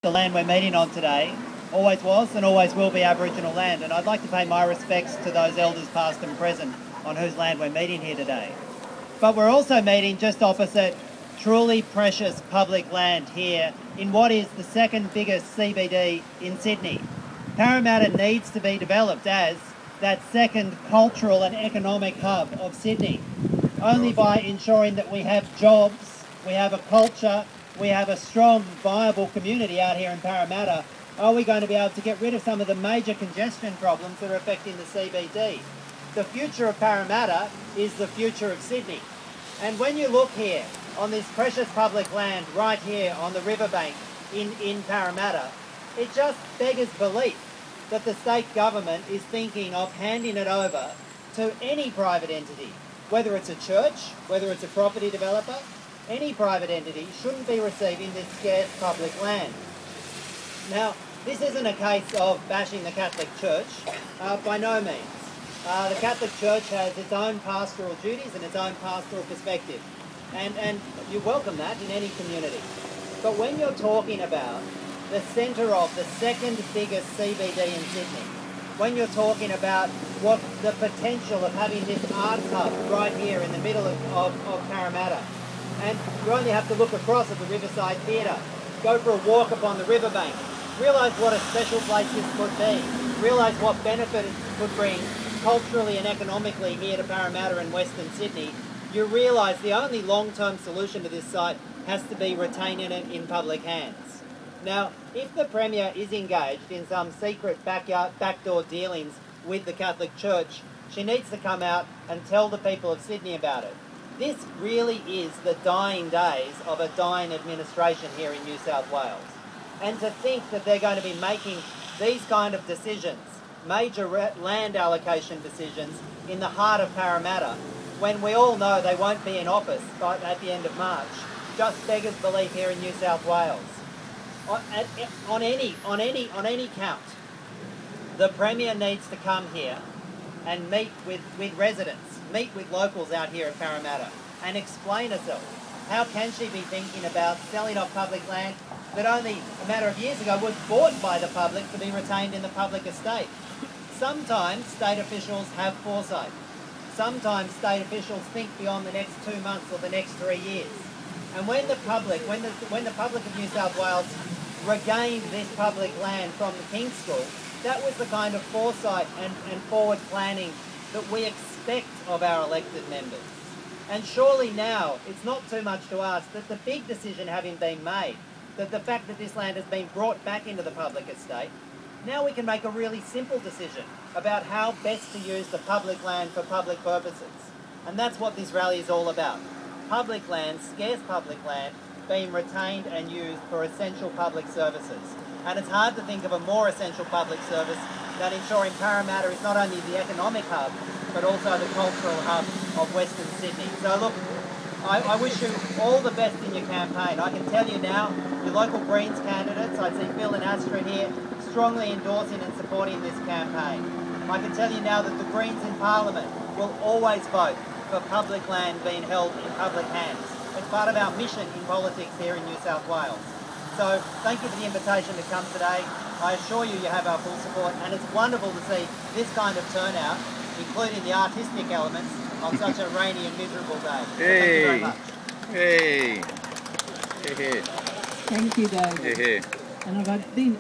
The land we're meeting on today always was and always will be Aboriginal land, and I'd like to pay my respects to those elders past and present on whose land we're meeting here today. But we're also meeting just opposite truly precious public land here in what is the second biggest CBD in Sydney. Parramatta needs to be developed as that second cultural and economic hub of Sydney. Only by ensuring that we have jobs, we have a culture, we have a strong, viable community out here in Parramatta, are we going to be able to get rid of some of the major congestion problems that are affecting the CBD. The future of Parramatta is the future of Sydney. And when you look here on this precious public land right here on the riverbank in Parramatta, it just beggars belief that the state government is thinking of handing it over to any private entity. Whether it's a church, whether it's a property developer, any private entity shouldn't be receiving this scarce public land. Now, this isn't a case of bashing the Catholic Church, by no means. The Catholic Church has its own pastoral duties and its own pastoral perspective, and you welcome that in any community. But when you're talking about the centre of the second biggest CBD in Sydney, when you're talking about what the potential of having this arts hub right here in the middle of Parramatta, and you only have to look across at the Riverside Theatre, go for a walk upon the riverbank, realise what a special place this could be, realise what benefit it could bring culturally and economically here to Parramatta and Western Sydney, you realise the only long-term solution to this site has to be retaining it in public hands. Now, if the Premier is engaged in some secret backdoor dealings with the Catholic Church, she needs to come out and tell the people of Sydney about it. This really is the dying days of a dying administration here in New South Wales. And to think that they're going to be making these kind of decisions, major land allocation decisions, in the heart of Parramatta, when we all know they won't be in office at the end of March, just beggars belief here in New South Wales. On any count, the Premier needs to come here and meet with residents, meet with locals out here at Parramatta and explain herself. How can she be thinking about selling off public land that only a matter of years ago was bought by the public to be retained in the public estate? Sometimes state officials have foresight. Sometimes state officials think beyond the next 2 months or the next 3 years. And when the public of New South Wales regained this public land from the King's School, that was the kind of foresight and forward planning that we expect of our elected members. And surely now, it's not too much to ask that the big decision having been made, that the fact that this land has been brought back into the public estate, now we can make a really simple decision about how best to use the public land for public purposes. And that's what this rally is all about. Public land, scarce public land, being retained and used for essential public services. And it's hard to think of a more essential public service than ensuring Parramatta is not only the economic hub, but also the cultural hub of Western Sydney. So look, I wish you all the best in your campaign. I can tell you now, your local Greens candidates, I see Phil and Astrid here, strongly endorsing and supporting this campaign. I can tell you now that the Greens in Parliament will always vote for public land being held in public hands. It's part of our mission in politics here in New South Wales. So thank you for the invitation to come today. I assure you you have our full support, and it's wonderful to see this kind of turnout, including the artistic elements, on such a rainy and miserable day. So thank you very much. Hey. Hey. Thank you, David. Hey. And I've been